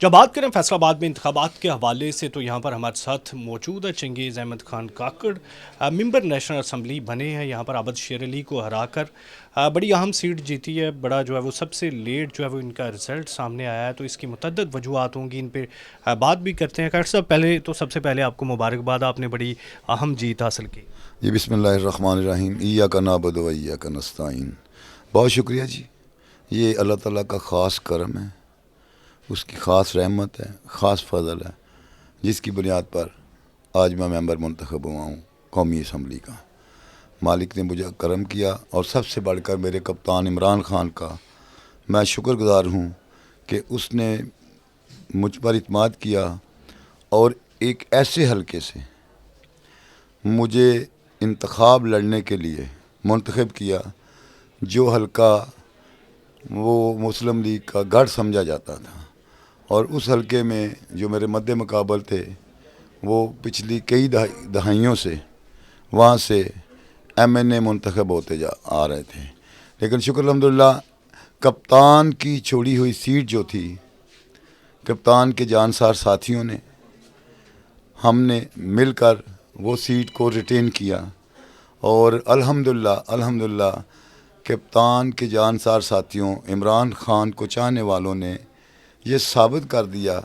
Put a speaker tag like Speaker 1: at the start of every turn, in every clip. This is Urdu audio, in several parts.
Speaker 1: جب بات کریں فیصلہ آباد میں انتخابات کے حوالے سے تو یہاں پر ہمارے ساتھ موجود ہے چنگیز احمد خان کاکڑ، ممبر نیشنل اسمبلی بنے ہیں یہاں پر عابد شیر علی کو ہرا کر بڑی اہم سیٹ جیتی ہے، بڑا جو ہے وہ سب سے لیٹ جو ہے وہ ان کا رزلٹ سامنے آیا ہے، تو اس کی متعدد وجوہات ہوں گی، ان پہ بات بھی کرتے ہیں۔ کاکڑ صاحب پہلے تو سب سے پہلے آپ کو مبارکباد، آپ نے بڑی اہم جیت حاصل کی۔
Speaker 2: جی بسم اللہ الرحمن الرحیم، ایاک نعبد و ایاک نستعین۔ بہت شکریہ جی، یہ اللہ تعالیٰ کا خاص کرم ہے، اس کی خاص رحمت ہے، خاص فضل ہے، جس کی بنیاد پر آج میں ممبر منتخب ہوا ہوں قومی اسمبلی کا۔ مالک نے مجھے کرم کیا، اور سب سے بڑھ کر میرے کپتان عمران خان کا میں شکر گزار ہوں کہ اس نے مجھ پر اعتماد کیا اور ایک ایسے حلقے سے مجھے انتخاب لڑنے کے لیے منتخب کیا جو حلقہ وہ مسلم لیگ کا گڑھ سمجھا جاتا تھا، اور اس حلقے میں جو میرے مد مقابل تھے وہ پچھلی کئی دہائیوں سے وہاں سے ایم این اے منتخب ہوتے آ رہے تھے، لیکن شکر الحمدللہ کپتان کی چھوڑی ہوئی سیٹ جو تھی، کپتان کے جانسار ساتھیوں نے، ہم نے مل کر وہ سیٹ کو ریٹین کیا، اور الحمدللہ کپتان کے جانسار ساتھیوں عمران خان کو چاہنے والوں نے یہ ثابت کر دیا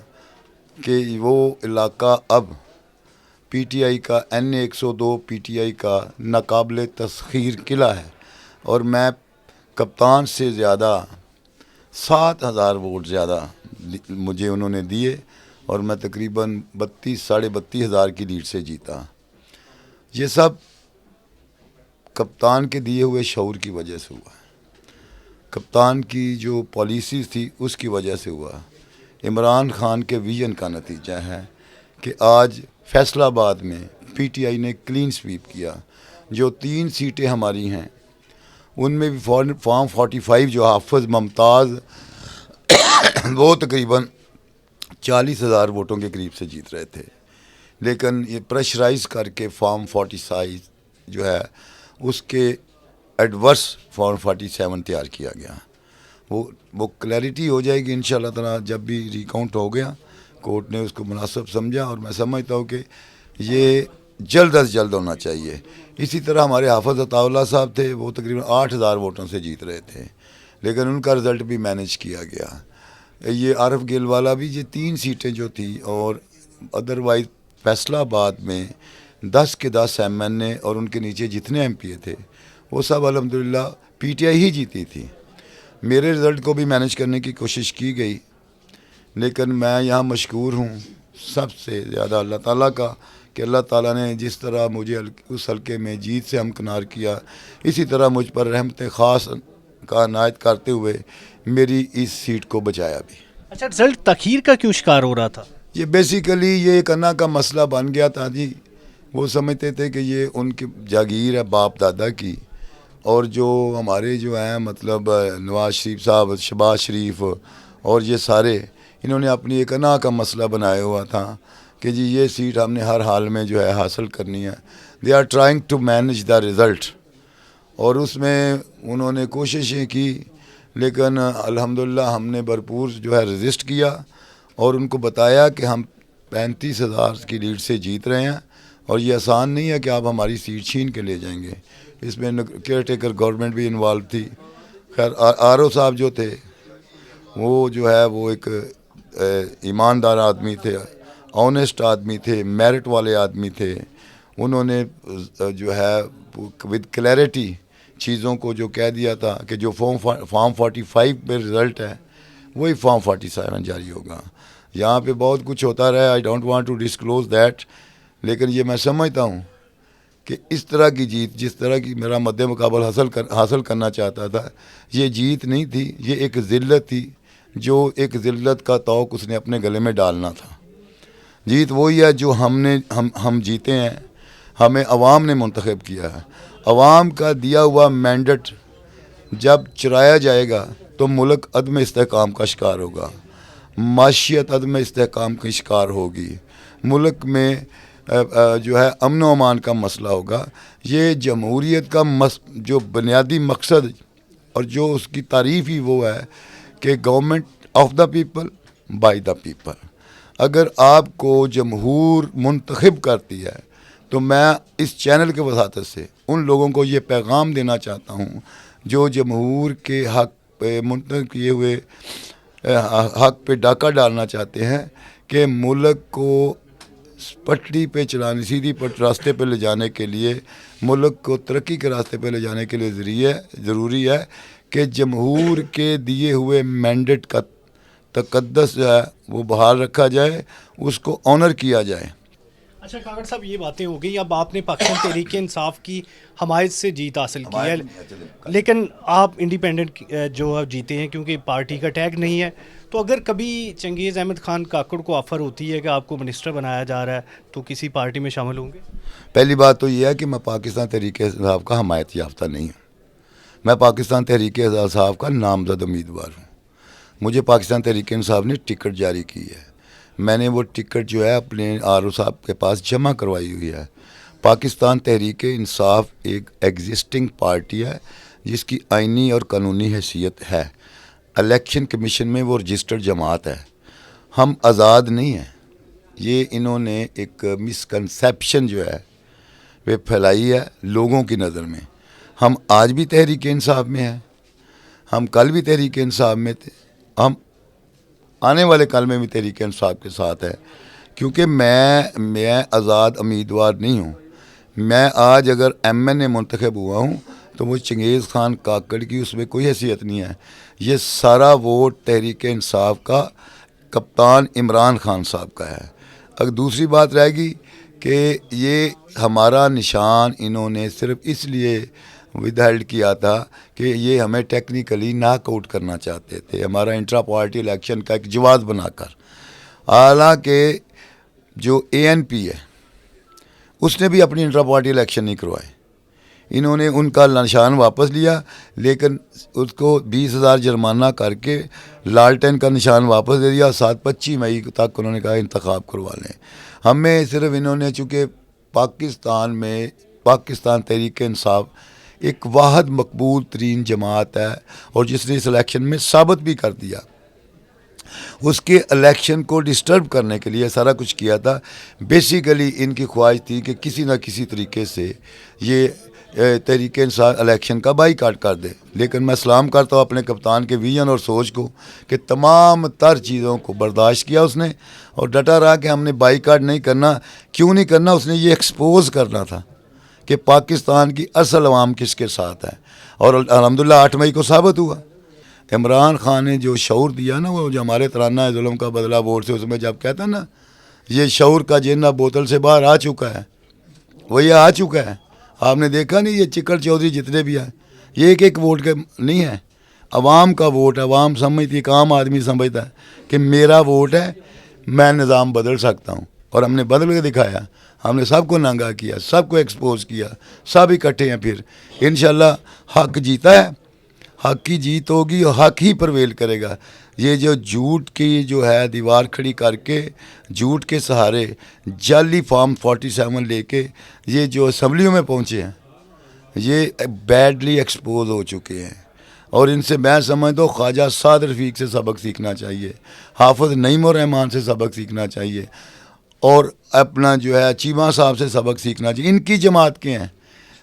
Speaker 2: کہ وہ علاقہ اب پی ٹی آئی کا N102 پی ٹی آئی کا ناقابل تسخیر قلعہ ہے، اور میں کپتان سے زیادہ 7,000 ووٹ زیادہ مجھے انہوں نے دیے، اور میں تقریباً 32,000 کی لیڈ سے جیتا۔ یہ سب کپتان کے دیے ہوئے شعور کی وجہ سے ہوا، کپتان کی جو پالیسیز تھی اس کی وجہ سے ہوا، عمران خان کے ویژن کا نتیجہ ہے کہ آج فیصلہ آباد میں پی ٹی آئی نے کلین سویپ کیا۔ جو 3 سیٹیں ہماری ہیں ان میں بھی فارم 45 جو حافظ ممتاز وہ تقریباً 40,000 ووٹوں کے قریب سے جیت رہے تھے، لیکن یہ پریشرائز کر کے فارم 46 جو ہے اس کے ایڈورس فارم 47 تیار کیا گیا۔ وہ کلیئرٹی ہو جائے گی انشاءاللہ تعالیٰ جب بھی ریکاؤنٹ ہو گیا، کورٹ نے اس کو مناسب سمجھا، اور میں سمجھتا ہوں کہ یہ جلد از جلد ہونا چاہیے۔ اسی طرح ہمارے حافظ عطا اللہ صاحب تھے، وہ تقریباً 8,000 ووٹوں سے جیت رہے تھے، لیکن ان کا رزلٹ بھی مینیج کیا گیا۔ یہ عارف گیل والا بھی، یہ 3 سیٹیں جو تھیں، اور ادروائز فیصلہ آباد میں 10 کے 10 ایم این اے اور ان کے نیچے جتنے ایم پی اے تھے وہ سب الحمدللہ پی ٹی آئی ہی جیتی تھی۔ میرے رزلٹ کو بھی مینیج کرنے کی کوشش کی گئی، لیکن میں یہاں مشکور ہوں سب سے زیادہ اللہ تعالیٰ کا کہ اللہ تعالیٰ نے جس طرح مجھے اس حلقے میں جیت سے ہمکنار کیا، اسی طرح مجھ پر رحمت خاص کا عنایت کرتے ہوئے میری اس سیٹ کو بچایا بھی۔
Speaker 1: اچھا، رزلٹ تاخیر کا کیوں شکار ہو رہا تھا؟
Speaker 2: یہ بیسیکلی یہ ایک انا کا مسئلہ بن گیا تھا جی، وہ سمجھتے تھے کہ یہ ان کی جاگیر ہے باپ دادا کی، اور جو ہمارے جو ہیں مطلب نواز شریف صاحب، شہباز شریف اور یہ سارے، انہوں نے اپنی ایک انا کا مسئلہ بنایا ہوا تھا کہ جی یہ سیٹ ہم نے ہر حال میں جو ہے حاصل کرنی ہے۔ They are trying to manage the result, اور اس میں انہوں نے کوششیں کی، لیکن الحمدللہ ہم نے بھرپور جو ہے رزسٹ کیا، اور ان کو بتایا کہ ہم 35,000 کی لیڈ سے جیت رہے ہیں، اور یہ آسان نہیں ہے کہ آپ ہماری سیٹ چھین کے لے جائیں گے۔ اس میں کیئر ٹیکر گورنمنٹ بھی انوالو تھی۔ خیر آر او صاحب جو تھے وہ جو ہے وہ ایک ایماندار آدمی تھے، آنیسٹ آدمی تھے، میرٹ والے آدمی تھے۔ انہوں نے جو ہے ود کلیئرٹی چیزوں کو جو کہہ دیا تھا کہ جو فارم 45 پہ رزلٹ ہے وہی فارم 47 جاری ہوگا۔ یہاں پہ بہت کچھ ہوتا رہا، I don't want to disclose that, لیکن یہ میں سمجھتا ہوں کہ اس طرح کی جیت جس طرح کی میرا مد مقابل حاصل کرنا چاہتا تھا، یہ جیت نہیں تھی، یہ ایک ذلت تھی، جو ایک ذلت کا توق اس نے اپنے گلے میں ڈالنا تھا۔ جیت وہی ہے جو ہم جیتے ہیں، ہمیں عوام نے منتخب کیا ہے۔ عوام کا دیا ہوا مینڈیٹ جب چرایا جائے گا تو ملک عدم استحکام کا شکار ہوگا، معاشیت عدم استحکام کا شکار ہوگی، ملک میں جو ہے امن و امان کا مسئلہ ہوگا۔ یہ جمہوریت کا جو بنیادی مقصد اور جو اس کی تعریف ہی وہ ہے کہ government of the people by the people. اگر آپ کو جمہور منتخب کرتی ہے تو میں اس چینل کے وساطت سے ان لوگوں کو یہ پیغام دینا چاہتا ہوں جو جمہور کے حق پہ منتخب کیے ہوئے حق پہ ڈاکہ ڈالنا چاہتے ہیں کہ ملک کو پٹری پہ چلانے، سیدھی راستے پہ لے جانے کے لیے، ملک کو ترقی کے راستے پہ لے جانے کے لیے ضروری ہے کہ جمہور کے دیے ہوئے مینڈیٹ کا تقدس جو ہے وہ بحال رکھا جائے، اس کو آنر کیا جائے.
Speaker 1: اچھا کاکڑ صاحب، یہ باتیں ہو گئی. اب آپ نے پاکستان تحریک انصاف کی حمایت سے جیت حاصل کی ہے، لیکن آپ انڈیپینڈنٹ جو جیتے ہیں کیونکہ پارٹی کا ٹیگ نہیں ہے. تو اگر کبھی چنگیز احمد خان کاکڑ کو آفر ہوتی ہے کہ آپ کو منسٹر بنایا جا رہا ہے تو کسی پارٹی میں شامل ہوں گے؟
Speaker 2: پہلی بات تو یہ ہے کہ میں پاکستان تحریک انصاف کا حمایت یافتہ نہیں ہوں. میں پاکستان تحریک انصاف کا نامزد امیدوار ہوں. مجھے پاکستان تحریک انصاف نے ٹکٹ جاری کی ہے. میں نے وہ ٹکٹ جو ہے اپنے RO صاحب کے پاس جمع کروائی ہوئی ہے. پاکستان تحریک انصاف ایک ایگزسٹنگ پارٹی ہے جس کی آئینی اور قانونی حیثیت ہے. الیکشن کمیشن میں وہ رجسٹرڈ جماعت ہے. ہم آزاد نہیں ہیں. یہ انہوں نے ایک مسکنسیپشن جو ہے وہ پھیلائی ہے لوگوں کی نظر میں. ہم آج بھی تحریک انصاف میں ہیں، ہم کل بھی تحریک انصاف میں تھے، ہم آنے والے کل میں بھی تحریک انصاف کے ساتھ ہے. کیونکہ میں آزاد امیدوار نہیں ہوں. میں آج اگر MNA منتخب ہوا ہوں تو وہ چنگیز خان کاکڑ کی اس میں کوئی حیثیت نہیں ہے. یہ سارا ووٹ تحریک انصاف کا کپتان عمران خان صاحب کا ہے. اگر دوسری بات رہے گی کہ یہ ہمارا نشان انہوں نے صرف اس لیے ود ہیلڈ کیا تھا کہ یہ ہمیں ٹیکنیکلی ناک آؤٹ کرنا چاہتے تھے، ہمارا انٹرا پارٹی الیکشن کا ایک جواز بنا کر. حالانکہ جو ANP ہے اس نے بھی اپنی انٹرا پارٹی الیکشن نہیں کروائے. انہوں نے ان کا نشان واپس لیا، لیکن اس کو 20,000 جرمانہ کر کے لالٹین کا نشان واپس دے دیا. 25 مئی تک انہوں نے کہا انتخاب کروا لیں. ہمیں صرف انہوں نے، چونکہ پاکستان میں پاکستان تحریک انصاف ایک واحد مقبول ترین جماعت ہے اور جس نے اس الیکشن میں ثابت بھی کر دیا، اس کے الیکشن کو ڈسٹرب کرنے کے لیے سارا کچھ کیا تھا. بیسیکلی ان کی خواہش تھی کہ کسی نہ کسی طریقے سے یہ تحریک انصاف الیکشن کا بائی کاٹ کر دے. لیکن میں سلام کرتا ہوں اپنے کپتان کے ویژن اور سوچ کو کہ تمام تر چیزوں کو برداشت کیا اس نے اور ڈٹا رہا کہ ہم نے بائی کاٹ نہیں کرنا. کیوں نہیں کرنا؟ اس نے یہ ایکسپوز کرنا تھا کہ پاکستان کی اصل عوام کس کے ساتھ ہے، اور الحمدللہ 8 مئی کو ثابت ہوا. عمران خان نے جو شعور دیا نا، وہ جو ہمارے ترانہ ہے ظلم کا بدلہ ووٹ سے، اس میں جب کہتا نا یہ شعور کا جنہ بوتل سے باہر آ چکا ہے، وہ یہ آ چکا ہے. آپ نے دیکھا نہیں، یہ چکر چودھری جتنے بھی ہیں یہ ایک ایک ووٹ کے نہیں ہے، عوام کا ووٹ ہے. عوام سمجھتی ہے، ایک عام آدمی سمجھتا ہے کہ میرا ووٹ ہے، میں نظام بدل سکتا ہوں، اور ہم نے بدل کے دکھایا. ہم نے سب کو ننگا کیا، سب کو ایکسپوز کیا، سب اکٹھے ہیں. پھر انشاءاللہ حق جیتا ہے، حق کی جیت ہوگی اور حق ہی پرویل کرے گا. یہ جو جھوٹ کی جو ہے دیوار کھڑی کر کے جھوٹ کے سہارے جعلی فارم 47 لے کے یہ جو اسمبلیوں میں پہنچے ہیں، یہ بیڈلی ایکسپوز ہو چکے ہیں. اور ان سے میں سمجھتا ہوں خواجہ سعد رفیق سے سبق سیکھنا چاہیے، حافظ نعیم الرحمان سے سبق سیکھنا چاہیے، اور اپنا جو ہے چیمہ صاحب سے سبق سیکھنا چاہیے. ان کی جماعت کے ہیں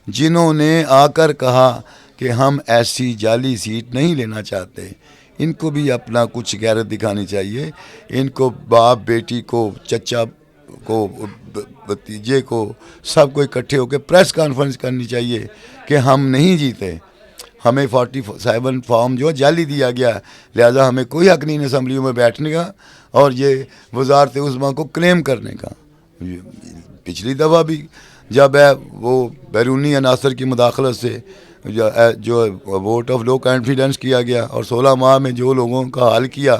Speaker 2: جنہوں نے آ کر کہا کہ ہم ایسی جعلی سیٹ نہیں لینا چاہتے. ان کو بھی اپنا کچھ غیرت دکھانی چاہیے. ان کو باپ بیٹی کو، چچا کو، بھتیجے کو، سب کو اکٹھے ہو کے پریس کانفرنس کرنی چاہیے کہ ہم نہیں جیتے، ہمیں 47 فارم جو ہے جعلی دیا گیا ہے، لہذا ہمیں کوئی حق نہیں اسمبلیوں میں بیٹھنے کا اور یہ وزارت عظمیٰ کو کلیم کرنے کا. پچھلی دفعہ بھی جب ہے وہ بیرونی عناصر کی مداخلت سے جو ووٹ آف لو کانفیڈنس کیا گیا اور 16 ماہ میں جو لوگوں کا حل کیا،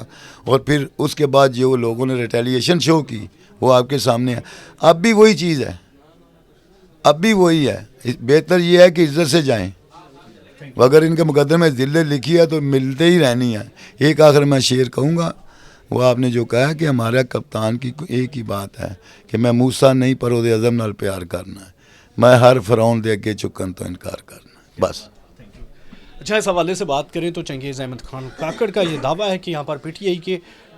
Speaker 2: اور پھر اس کے بعد جو لوگوں نے ریٹیلیشن شو کی، وہ آپ کے سامنے ہے. اب بھی وہی چیز ہے، اب بھی وہی ہے. بہتر یہ ہے کہ عزت سے جائیں. اگر ان کے مقدمے میں ذلت لکھی ہے تو ملتے ہی رہنی ہے. ایک آخر میں شعر کہوں گا، وہ آپ نے جو کہا کہ ہمارا کپتان کی ایک ہی بات ہے کہ میں موسیٰ نہیں پرود اعظم نال پیار کرنا ہے، میں ہر فرعون دے اگے چکن تو انکار کرنا ہے. بس.
Speaker 1: اچھا، اس حوالے سے بات کریں تو چنگیز احمد خان کاکڑ کا یہ دعویٰ ہے کہ یہاں پر PTI کے